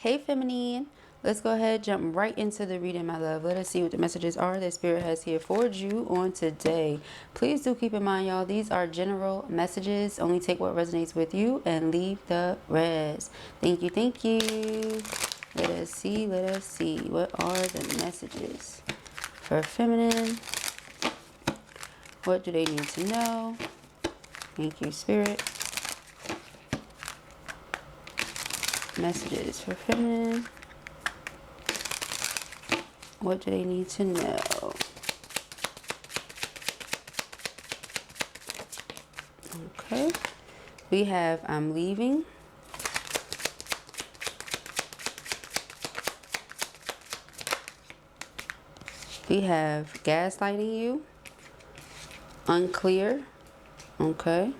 Hey feminine, let's go ahead, jump right into the reading, my love. Let us see what the messages are that Spirit has here for you on today. Please do keep in mind, y'all, these are general messages. Only take what resonates with you and leave the rest. Thank you, thank you. Let us see. What are the messages for feminine? What do they need to know? Thank you, Spirit. Messages for feminine. What do they need to know? Okay. We have I'm leaving. We have gaslighting you. Unclear. Okay.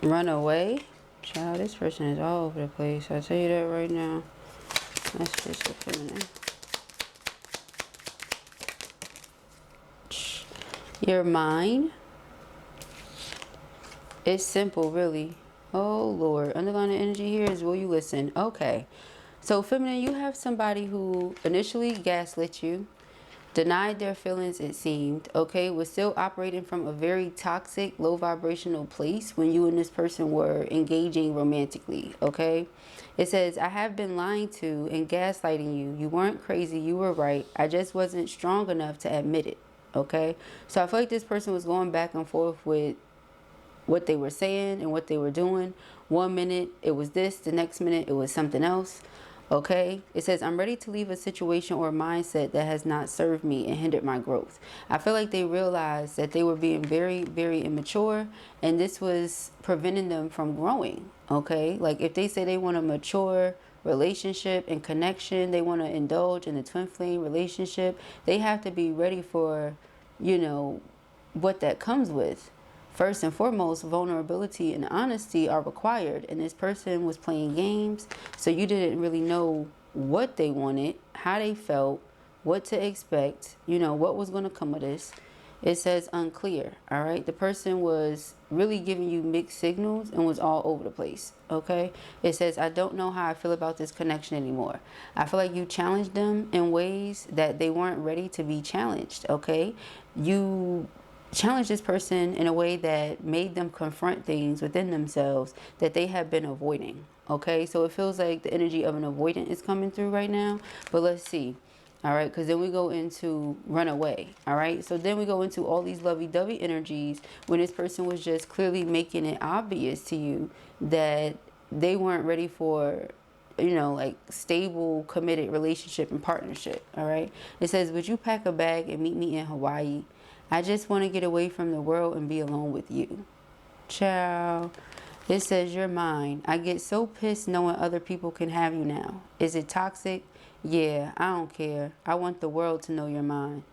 Run away. Child, this person is all over the place. I'll tell you that right now. That's just a feminine. Your mind. It's simple, really. Oh, Lord. Underlying energy here is will you listen? Okay. So, feminine, you have somebody who initially gaslit you. Denied their feelings, it seemed, okay, was still operating from a very toxic, low vibrational place when you and this person were engaging romantically, okay? It says, I have been lying to and gaslighting you. You weren't crazy, you were right. I just wasn't strong enough to admit it, okay? So I feel like this person was going back and forth with what they were saying and what they were doing. 1 minute it was this, the next minute it was something else. Okay, it says, I'm ready to leave a situation or mindset that has not served me and hindered my growth. I feel like they realized that they were being very, very immature, and this was preventing them from growing. Okay, like if they say they want a mature relationship and connection, they want to indulge in a twin flame relationship, they have to be ready for, you know, what that comes with. First and foremost, vulnerability and honesty are required. And this person was playing games. So you didn't really know what they wanted, how they felt, what to expect, you know, what was going to come of this. It says unclear. All right. The person was really giving you mixed signals and was all over the place. OK, it says, I don't know how I feel about this connection anymore. I feel like you challenged them in ways that they weren't ready to be challenged. OK, you challenge this person in a way that made them confront things within themselves that they have been avoiding. Okay, so it feels like the energy of an avoidant is coming through right now. But let's see. All right, because then we go into run away. All right, so then we go into all these lovey-dovey energies when this person was just clearly making it obvious to you that they weren't ready for, you know, like stable, committed relationship and partnership. All right, it says, would you pack a bag and meet me in Hawaii? I just want to get away from the world and be alone with you. Ciao. It says, you're mine. I get so pissed knowing other people can have you now. Is it toxic? Yeah, I don't care. I want the world to know you're mine.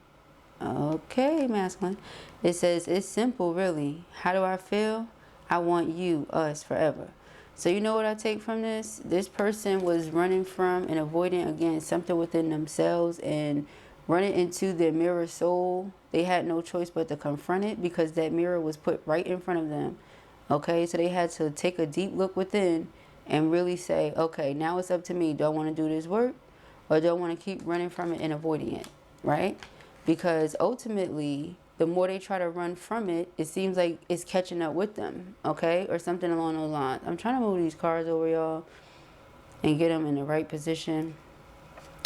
Okay, masculine. It says, it's simple, really. How do I feel? I want you, us, forever. So you know what I take from this? This person was running from and avoiding, again, something within themselves and running into their mirror soul. They had no choice but to confront it because that mirror was put right in front of them. Okay, so they had to take a deep look within and really say, okay, now it's up to me. Do I want to do this work or do I want to keep running from it and avoiding it? Right? Because ultimately, the more they try to run from it, it seems like it's catching up with them. Okay, or something along those lines. I'm trying to move these cards over, y'all, and get them in the right position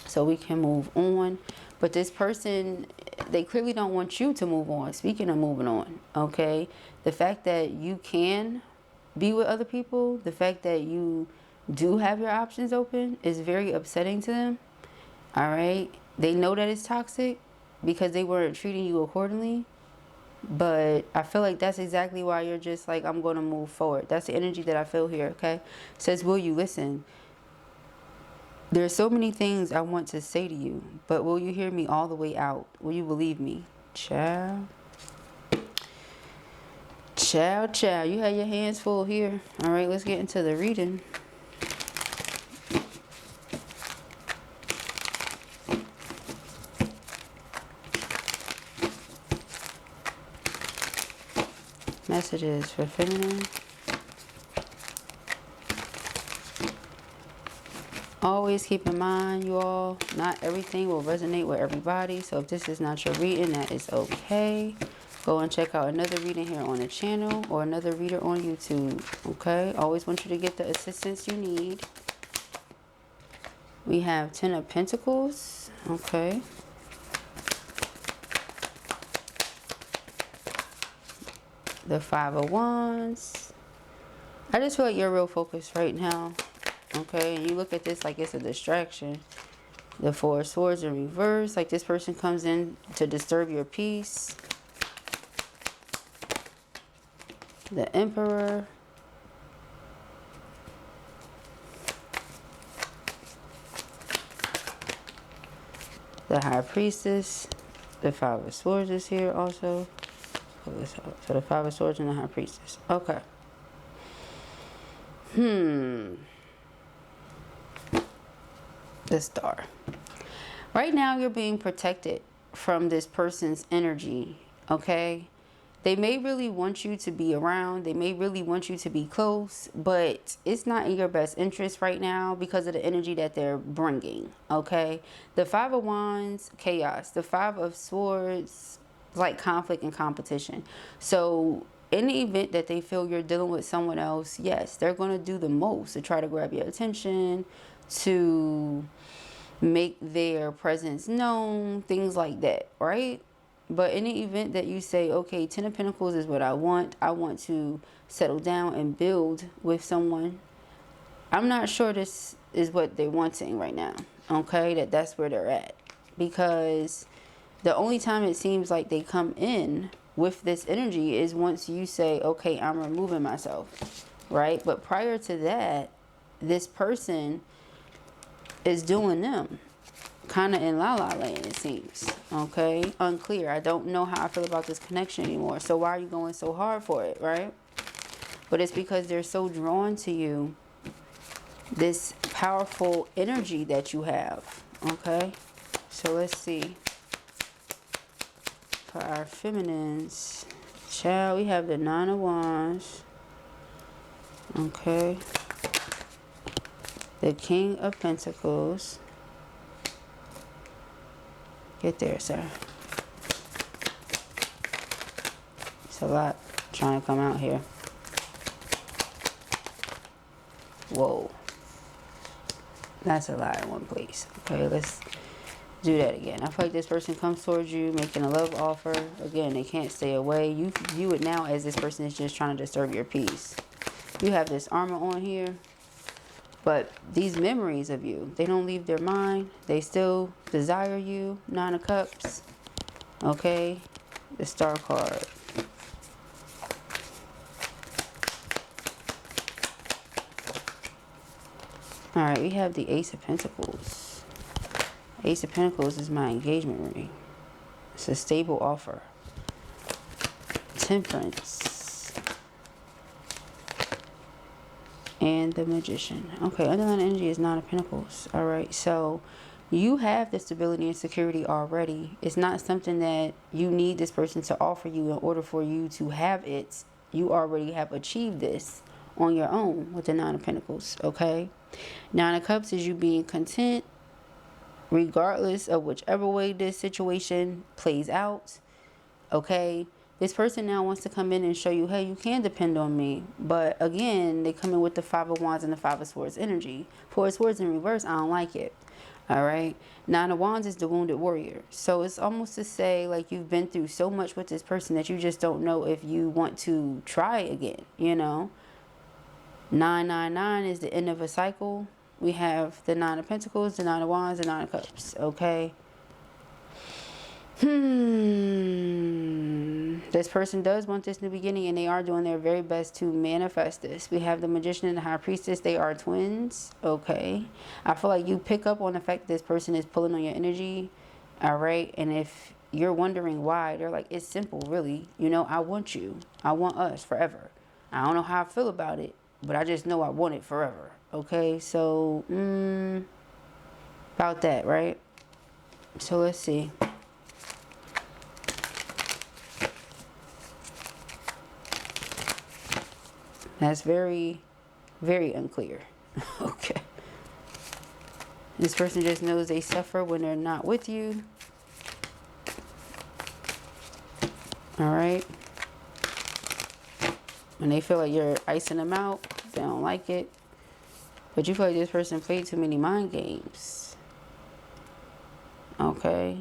so we can move on. But this person, they clearly don't want you to move on. Speaking of moving on, okay? The fact that you can be with other people, the fact that you do have your options open is very upsetting to them, all right? They know that it's toxic because they weren't treating you accordingly. But I feel like that's exactly why you're just like, I'm going to move forward. That's the energy that I feel here, okay? It says, will you listen? There's so many things I want to say to you, but will you hear me all the way out? Will you believe me? Child. Child, child. You have your hands full here. All right, let's get into the reading. Messages for feminine. Always keep in mind, you all, not everything will resonate with everybody. So if this is not your reading, that is okay. Go and check out another reading here on the channel or another reader on YouTube. Okay? Always want you to get the assistance you need. We have 10 of Pentacles. Okay. The 5 of Wands. I just feel like you're real focused right now. Okay, and you look at this like it's a distraction. The 4 of Swords in reverse, like this person comes in to disturb your peace. The Emperor. The High Priestess. The 5 of Swords is here also. So the 5 of Swords and the High Priestess. Okay. The Star. Right now you're being protected from this person's energy, okay? They may really want you to be around. They may really want you to be close, but it's not in your best interest right now because of the energy that they're bringing, okay? The 5 of Wands, chaos. The 5 of Swords, like conflict and competition. So in the event that they feel you're dealing with someone else, yes, they're going to do the most to try to grab your attention, to make their presence known, things like that, right? But in the event that you say, okay, 10 of Pentacles is what I want to settle down and build with someone, I'm not sure this is what they're wanting right now, okay? That's where they're at. Because the only time it seems like they come in with this energy is once you say, okay, I'm removing myself, right? But prior to that, this person is doing them. Kind of in la la land, it seems. Okay? Unclear. I don't know how I feel about this connection anymore. So why are you going so hard for it, right? But it's because they're so drawn to you. This powerful energy that you have. Okay? So let's see. For our feminines. Child, we have the 9 of Wands. Okay. The King of Pentacles. Get there, sir. It's a lot trying to come out here. Whoa. That's a lot in one place. Okay, let's do that again. I feel like this person comes towards you, making a love offer. Again, they can't stay away. You view it now as this person is just trying to disturb your peace. You have this armor on here. But these memories of you, they don't leave their mind. They still desire you. 9 of Cups. Okay. The Star card. Alright, we have the Ace of Pentacles. Ace of Pentacles is my engagement ring. It's a stable offer. Temperance. And the Magician. Okay, underlying energy is 9 of Pentacles. Alright, so you have the stability and security already. It's not something that you need this person to offer you in order for you to have it. You already have achieved this on your own with the 9 of Pentacles. Okay, 9 of Cups is you being content regardless of whichever way this situation plays out. Okay, this person now wants to come in and show you, hey, you can depend on me. But again, they come in with the 5 of Wands and the 5 of Swords energy. 4 of Swords in reverse, I don't like it. All right. 9 of Wands is the wounded warrior. So it's almost to say like you've been through so much with this person that you just don't know if you want to try again, you know. 999 is the end of a cycle. We have the 9 of Pentacles, the 9 of Wands, the 9 of Cups. Okay. This person does want this new beginning, and they are doing their very best to manifest this. We have the Magician and the High Priestess. They are twins. Okay. I feel like you pick up on the fact that this person is pulling on your energy. All right. And if you're wondering why, they're like, it's simple, really. You know, I want you. I want us forever. I don't know how I feel about it, but I just know I want it forever. Okay. So, about that, right? So let's see. That's very, very unclear. Okay. This person just knows they suffer when they're not with you. All right. When they feel like you're icing them out, they don't like it. But you feel like this person played too many mind games. Okay.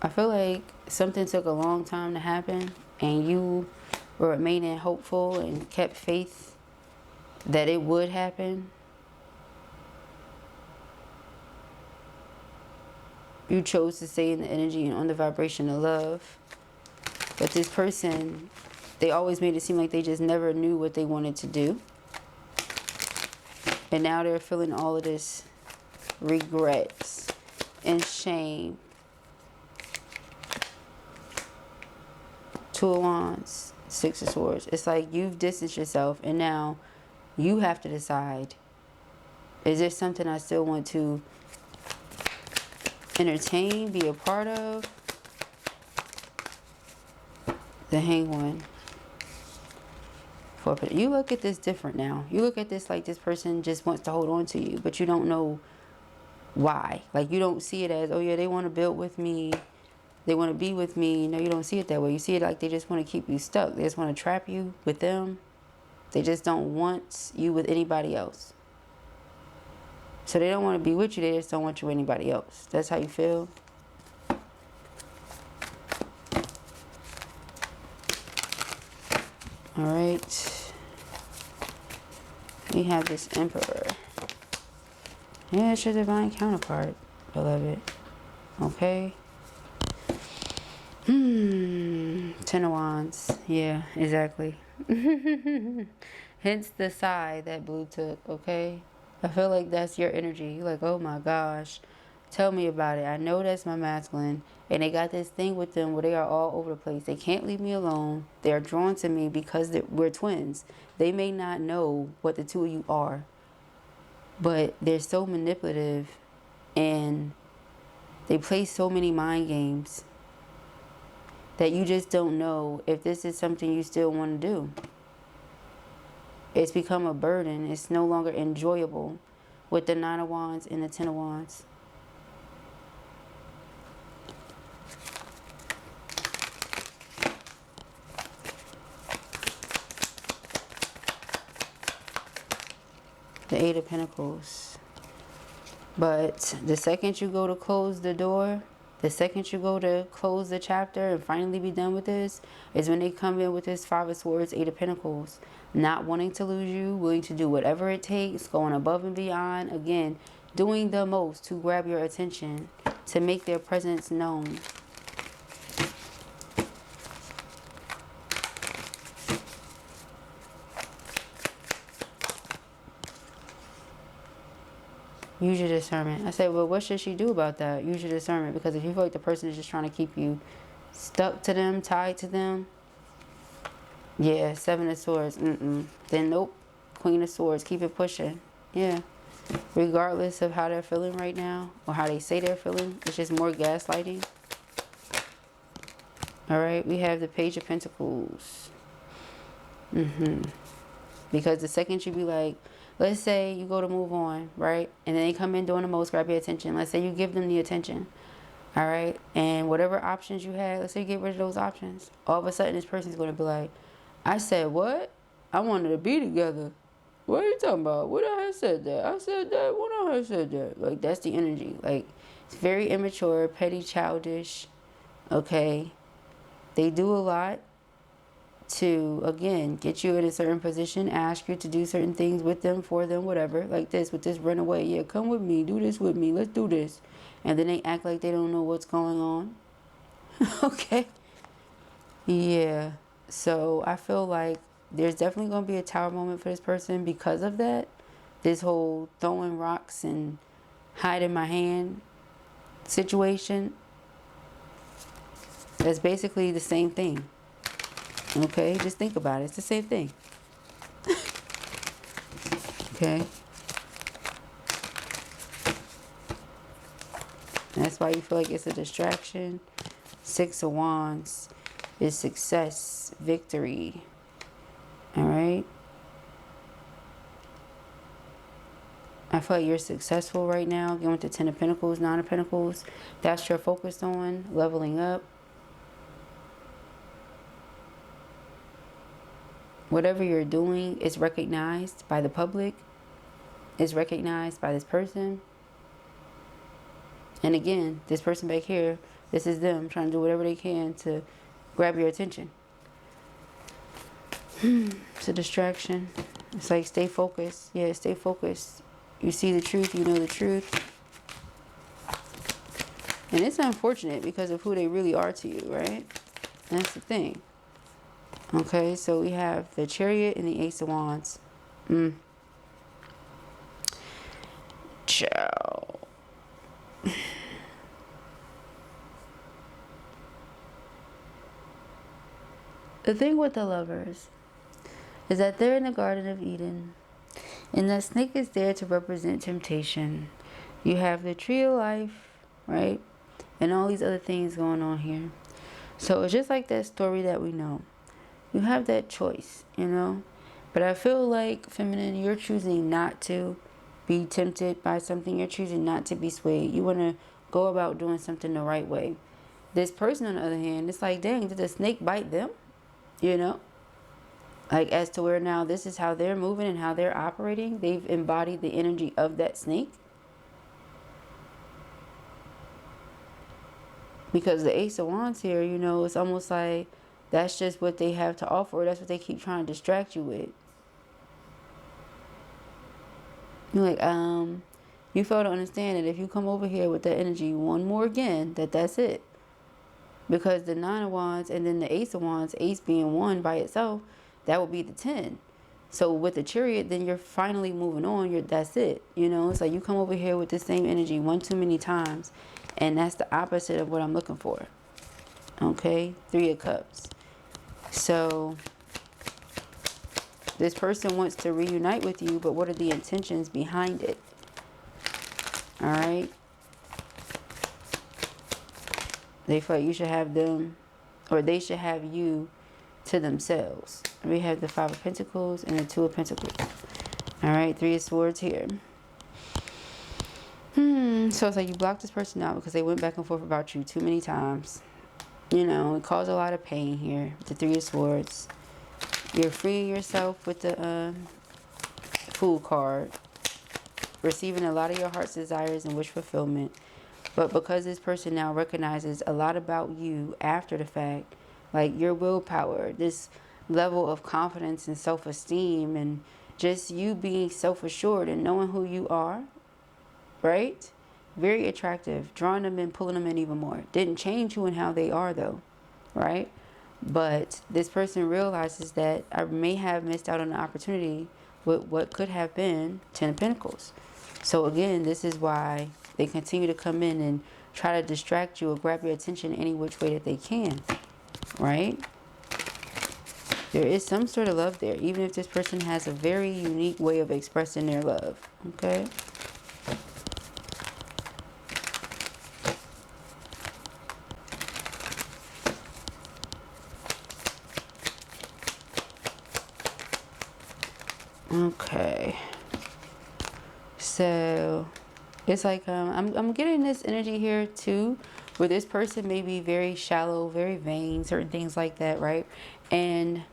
I feel like something took a long time to happen, and you were remaining hopeful and kept faith that it would happen. You chose to stay in the energy and on the vibration of love. But this person, they always made it seem like they just never knew what they wanted to do. And now they're feeling all of this regrets and shame. Two of Wands, Six of Swords. It's like you've distanced yourself, and now you have to decide, is this something I still want to entertain, be a part of? The Hanged One. You look at this different now. You look at this like this person just wants to hold on to you, but you don't know why. Like, you don't see it as, oh yeah, they want to build with me, they want to be with me. No, you don't see it that way. You see it like they just want to keep you stuck. They just want to trap you with them. They just don't want you with anybody else. So they don't want to be with you, they just don't want you with anybody else. That's how you feel? All right. We have this Emperor. Yeah, it's your divine counterpart, beloved. Okay. Ten of Wands. Yeah, exactly. Hence the sigh that Blue took, okay? I feel like that's your energy. You're like, oh my gosh, tell me about it. I know that's my masculine. And they got this thing with them where they are all over the place. They can't leave me alone. They are drawn to me because we're twins. They may not know what the two of you are, but they're so manipulative and they play so many mind games that you just don't know if this is something you still want to do. It's become a burden. It's no longer enjoyable with the Nine of Wands and the Ten of Wands. The Eight of Pentacles. But the second you go to close the door, the second you go to close the chapter and finally be done with this, is when they come in with this Five of Swords, Eight of Pentacles. Not wanting to lose you, willing to do whatever it takes, going above and beyond. Again, doing the most to grab your attention, to make their presence known. Use your discernment. I said, well, what should she do about that? Use your discernment. Because if you feel like the person is just trying to keep you stuck to them, tied to them, yeah, Seven of Swords, then nope, Queen of Swords, keep it pushing. Yeah, regardless of how they're feeling right now, or how they say they're feeling, it's just more gaslighting. All right, we have the Page of Pentacles. Because the second you be like, let's say you go to move on, right? And then they come in doing the most, grab your attention. Let's say you give them the attention, all right? And whatever options you had, let's say you get rid of those options. All of a sudden, this person's going to be like, I said what? I wanted to be together. What are you talking about? What I had said that? I said that when I had said that. Like, that's the energy. Like, it's very immature, petty, childish, okay? They do a lot to, again, get you in a certain position, ask you to do certain things with them, for them, whatever. Like this, with this runaway. Yeah, come with me. Do this with me. Let's do this. And then they act like they don't know what's going on. Okay? Yeah. So I feel like there's definitely going to be a tower moment for this person because of that. This whole throwing rocks and hiding my hand situation. That's basically the same thing. Okay, just think about it. It's the same thing. Okay. That's why you feel like it's a distraction. Six of Wands is success, victory. All right. I feel like you're successful right now. Going with the Ten of Pentacles, Nine of Pentacles. That's your focus on leveling up. Whatever you're doing is recognized by the public, is recognized by this person. And again, this person back here, this is them trying to do whatever they can to grab your attention. It's a distraction. It's like stay focused. Yeah, stay focused. You see the truth, you know the truth. And it's unfortunate because of who they really are to you, right? That's the thing. Okay, so we have the Chariot and the Ace of Wands. Ciao. The thing with the Lovers is that they're in the Garden of Eden. And that snake is there to represent temptation. You have the tree of life, right? And all these other things going on here. So it's just like that story that we know. You have that choice, you know? But I feel like, feminine, you're choosing not to be tempted by something. You're choosing not to be swayed. You want to go about doing something the right way. This person, on the other hand, it's like, dang, did the snake bite them? You know? Like, as to where now this is how they're moving and how they're operating. They've embodied the energy of that snake. Because the Ace of Wands here, you know, it's almost like that's just what they have to offer. That's what they keep trying to distract you with. You're like, you fail to understand that if you come over here with that energy one more again, that's it. Because the Nine of Wands and then the Ace of Wands, Ace being one by itself, that would be the 10. So with the Chariot, then you're finally moving on. That's it. You know, it's like you come over here with the same energy one too many times. And that's the opposite of what I'm looking for. Okay? Three of Cups. So this person wants to reunite with you, but what are the intentions behind it? All right? They feel like you should have them, or they should have you to themselves. We have the Five of Pentacles and the Two of Pentacles. All right, Three of Swords here. So it's like you blocked this person out because they went back and forth about you too many times. You know, it caused a lot of pain here. The Three of Swords. You're freeing yourself with the Fool card. Receiving a lot of your heart's desires and wish fulfillment. But because this person now recognizes a lot about you after the fact, like your willpower, this level of confidence and self-esteem, and just you being self-assured and knowing who you are, right? Very attractive, drawing them in, pulling them in even more. Didn't change who and how they are though, right? But this person realizes that I may have missed out on an opportunity with what could have been 10 of Pentacles. So again, this is why they continue to come in and try to distract you or grab your attention any which way that they can, right? There is some sort of love there, even if this person has a very unique way of expressing their love, okay? Okay. So it's like I'm getting this energy here too, where this person may be very shallow, very vain, certain things like that, right? And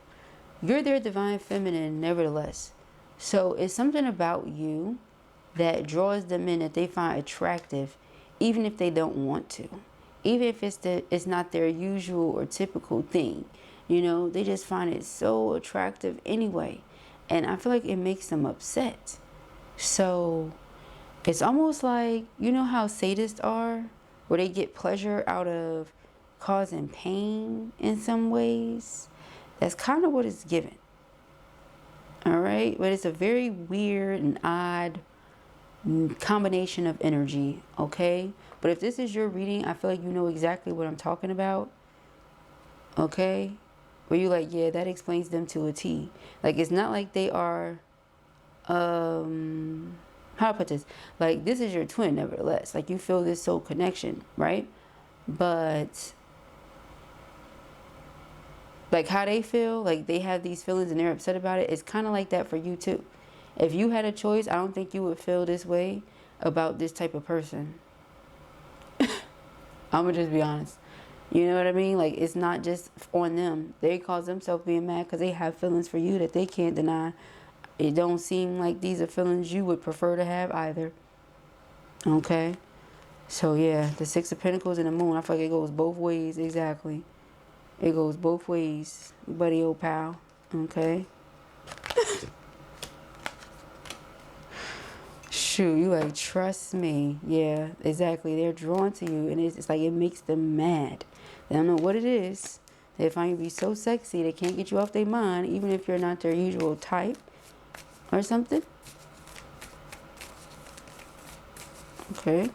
you're their divine feminine nevertheless. So it's something about you that draws them in, that they find attractive, even if they don't want to, even if it's not their usual or typical thing. You know, they just find it so attractive anyway. And I feel like it makes them upset. So it's almost like, you know how sadists are, where they get pleasure out of causing pain in some ways? That's kind of what it's given. All right? But it's a very weird and odd combination of energy, okay? But if this is your reading, I feel like you know exactly what I'm talking about, okay? Where you're like, yeah, that explains them to a T. Like, it's not like they are, how to put this? Like, this is your twin, nevertheless. Like, you feel this soul connection, right? But Like how they feel, like they have these feelings and they're upset about it. It's kind of like that for you too. If you had a choice, I don't think you would feel this way about this type of person. I'm gonna just be honest. You know what I mean? Like, it's not just on them. They cause themselves being mad because they have feelings for you that they can't deny. It don't seem like these are feelings you would prefer to have either. Okay? So, yeah, the Six of Pentacles and the Moon, I feel like it goes both ways. Exactly. It goes both ways, buddy old pal. Okay? Shoot, you like, trust me. Yeah, exactly. They're drawn to you, and it's like it makes them mad. They don't know what it is. They find you to be so sexy, they can't get you off their mind, even if you're not their usual type or something. Okay.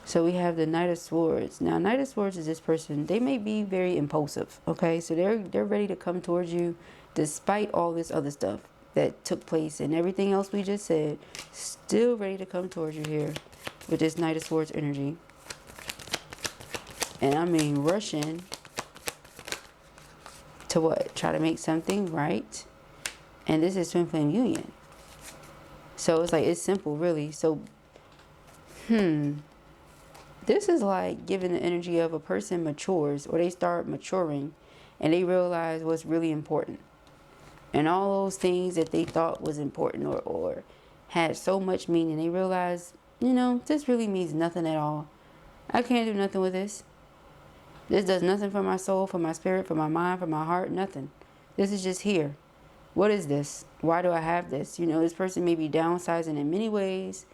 So we have the Knight of Swords. Now, Knight of Swords is this person. They may be very impulsive. Okay, so they're ready to come towards you, despite all this other stuff that took place and everything else we just said. Still ready to come towards you here with this Knight of Swords energy. And I mean, rushing to what? Try to make something right. And this is twin flame union. So it's like, it's simple, really. So, this is like giving the energy of a person matures, or they start maturing and they realize what's really important. And all those things that they thought was important or had so much meaning, they realize, you know, this really means nothing at all. I can't do nothing with this. This does nothing for my soul, for my spirit, for my mind, for my heart, nothing. This is just here. What is this? Why do I have this? You know, this person may be downsizing in many ways.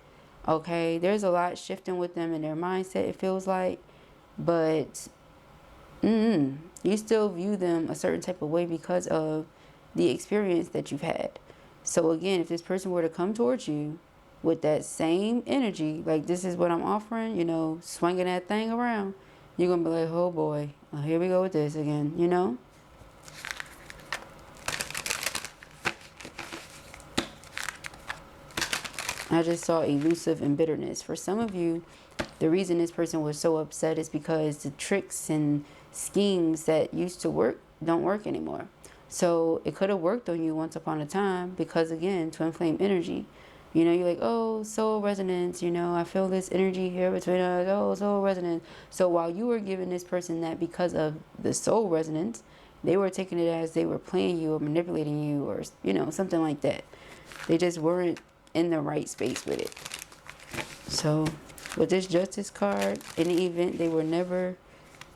Okay, there's a lot shifting with them in their mindset, it feels like. But you still view them a certain type of way because of the experience that you've had. So again, if this person were to come towards you with that same energy, like this is what I'm offering, you know, swinging that thing around, you're going to be like, oh boy, well, here we go with this again, you know? I just saw elusive and bitterness. For some of you, the reason this person was so upset is because the tricks and schemes that used to work don't work anymore. So it could have worked on you once upon a time because, again, twin flame energy. You know, you're like, oh, soul resonance, you know, I feel this energy here between us, oh, soul resonance. So while you were giving this person that because of the soul resonance, they were taking it as they were playing you or manipulating you or, you know, something like that. They just weren't in the right space with it. So with this Justice card, in the event they were never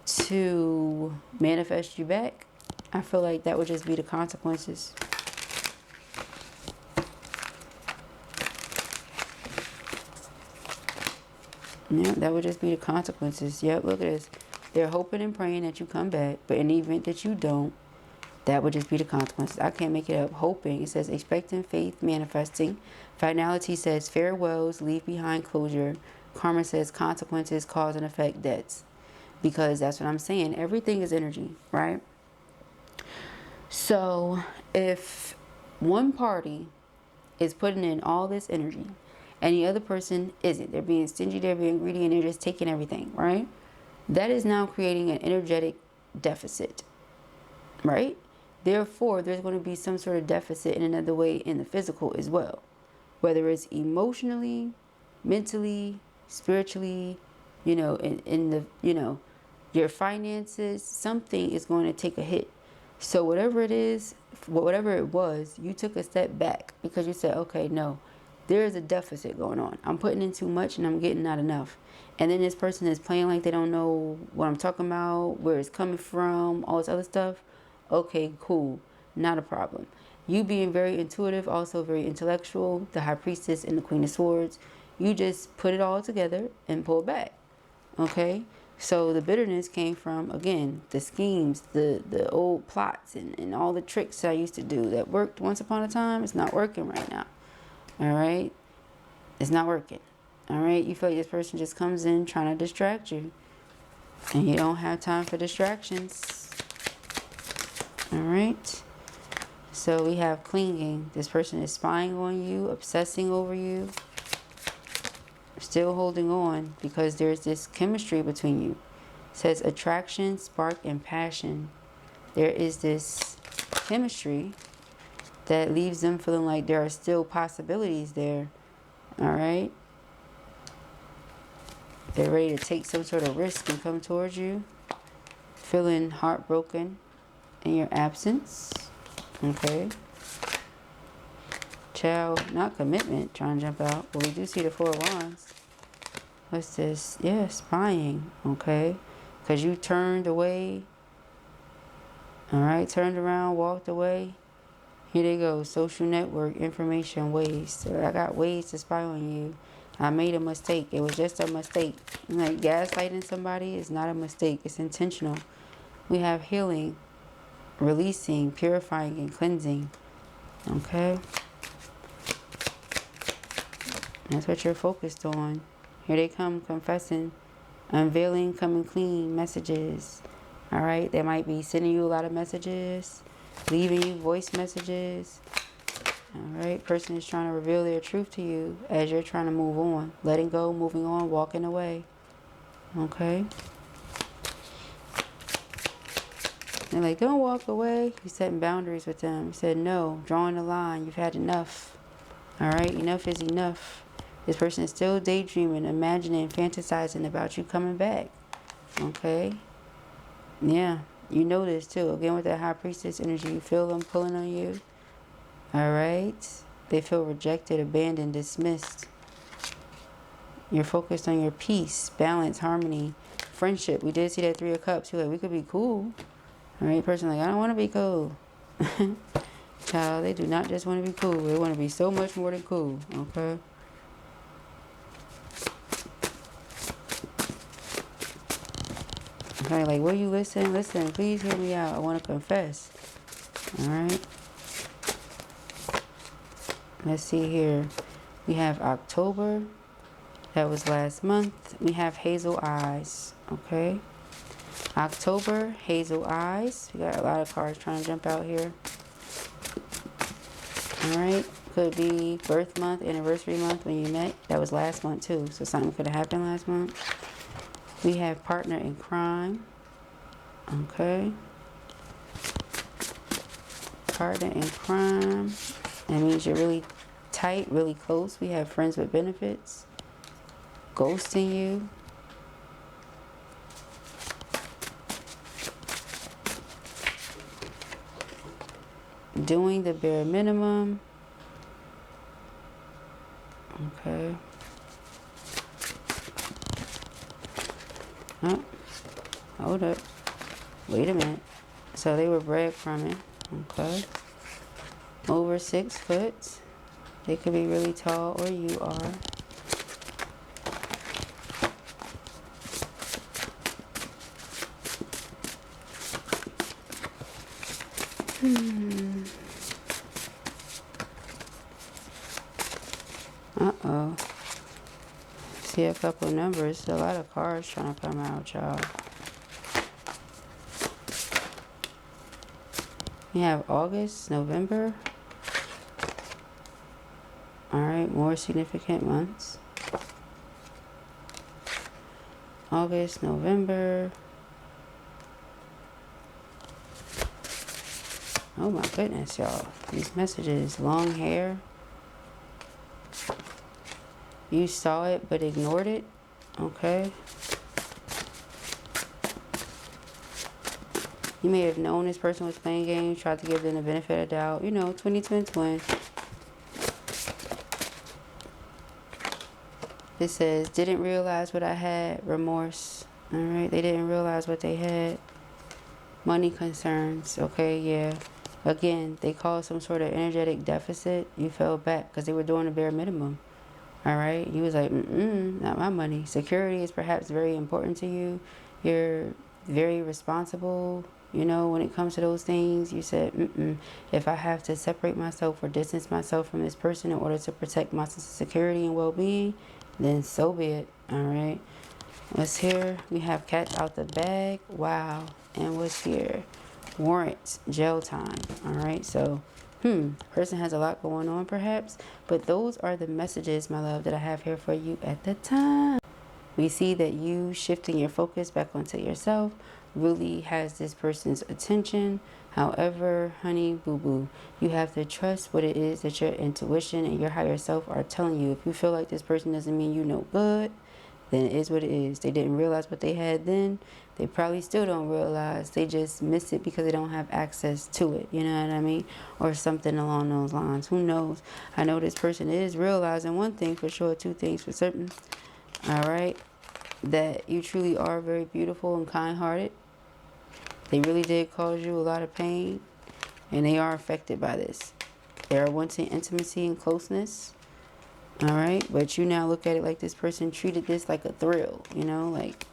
to manifest you back, I feel like that would just be the consequences. Yeah, that would just be the consequences. Yep, look at this. They're hoping and praying that you come back, but in the event that you don't, that would just be the consequences. I can't make it up. Hoping. It says expecting, faith, manifesting. Finality says farewells, leave behind closure. Karma says consequences, cause and effect, debts. Because that's what I'm saying. Everything is energy, right? So if one party is putting in all this energy and the other person isn't, they're being stingy, they're being greedy, and they're just taking everything, right? That is now creating an energetic deficit, right? Therefore, there's going to be some sort of deficit in another way in the physical as well. Whether it's emotionally, mentally, spiritually, you know, in the, you know, your finances, something is going to take a hit. So whatever it is, whatever it was, you took a step back because you said, okay, no, there is a deficit going on. I'm putting in too much and I'm getting not enough. And then this person is playing like they don't know what I'm talking about, where it's coming from, all this other stuff. Okay, cool. Not a problem. You being very intuitive, also very intellectual, the High Priestess and the Queen of Swords, you just put it all together and pull back. Okay? So the bitterness came from, again, the schemes, the old plots and all the tricks I used to do that worked once upon a time. It's not working right now. All right? It's not working. All right? You feel like this person just comes in trying to distract you. And you don't have time for distractions. All right? So we have clinging. This person is spying on you, obsessing over you. Still holding on because there's this chemistry between you. It says attraction, spark, and passion. there is this chemistry that leaves them feeling like there are still possibilities there. All right? They're ready to take some sort of risk and come towards you, feeling heartbroken in your absence. Okay? Child, not commitment, trying to jump out. But we do see the 4 of Wands. What's this? Yeah, spying. Okay? Because you turned away. Alright, turned around, walked away. Here they go. Social network, information, ways. So I got ways to spy on you. I made a mistake. It was just a mistake. Like gaslighting somebody is not a mistake. It's intentional. We have healing, releasing, purifying, and cleansing. Okay? That's what you're focused on. Here they come, confessing, unveiling, coming clean, messages. All right? They might be sending you a lot of messages, leaving you voice messages. All right? Person is trying to reveal their truth to you as you're trying to move on. Letting go, moving on, walking away. Okay? They're like, don't walk away. You're setting boundaries with them. You said, no, drawing the line. You've had enough. All right? Enough is enough. This person is still daydreaming, imagining, fantasizing about you coming back. Okay? Yeah. You know this too. Again, with that High Priestess energy, you feel them pulling on you. All right? They feel rejected, abandoned, dismissed. You're focused on your peace, balance, harmony, friendship. We did see that 3 of Cups. You're like, we could be cool. All right? Person like, I don't want to be cool. Child, they do not just want to be cool. They want to be so much more than cool. Okay? Okay, like, will you listen? Listen, please hear me out. I want to confess. Alright. Let's see here. We have October. That was last month. We have hazel eyes. Okay. October, hazel eyes. We got a lot of cards trying to jump out here. Alright. Could be birth month, anniversary month when you met. That was last month too. So something could have happened last month. We have partner in crime. Okay. Partner in crime. That means you're really tight, really close. We have friends with benefits. Ghosting you. Doing the bare minimum. Okay. Oh, hold up. Wait a minute. So they were breadcrumbing. Okay. Over 6 foot. They could be really tall, or you are. Uh-oh. See a couple numbers. A lot of cards trying to come out, y'all. We have August, November. Alright, more significant months. August, November. Oh my goodness, y'all. These messages. Long hair. You saw it but ignored it. Okay. You may have known this person was playing games, tried to give them the benefit of the doubt. You know, 20 twin. It says, didn't realize what I had. Remorse. Alright, they didn't realize what they had. Money concerns. Okay, yeah. Again, they caused some sort of energetic deficit. You fell back because they were doing the bare minimum. Alright, you was like, not my money. Security is perhaps very important to you. You're very responsible, you know, when it comes to those things. You said, if I have to separate myself or distance myself from this person in order to protect my sense of security and well-being, then so be it. Alright, what's here? We have cats out the bag. Wow. And what's here? Warrant, jail time. Alright, so person has a lot going on perhaps, but those are the messages, my love, that I have here for you at the time. We see that you shifting your focus back onto yourself, really has this person's attention. However, honey boo boo, you have to trust what it is that your intuition and your higher self are telling you. If you feel like this person doesn't mean you no good, then it is what it is. They didn't realize what they had then. They probably still don't realize. They just miss it because they don't have access to it. You know what I mean? Or something along those lines. Who knows? I know this person is realizing one thing for sure, two things for certain. All right? That you truly are very beautiful and kind-hearted. They really did cause you a lot of pain. And they are affected by this. They are wanting intimacy and closeness. All right, but you now look at it like this person treated this like a thrill, you know, like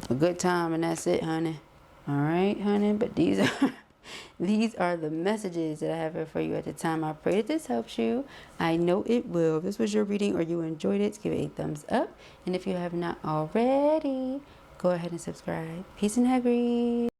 a good time, and that's it, honey. All right, honey, but these are the messages that I have here for you at the time. I pray that this helps you. I know it will. If this was your reading or you enjoyed it, give it a thumbs up. And if you have not already, go ahead and subscribe. Peace and happy.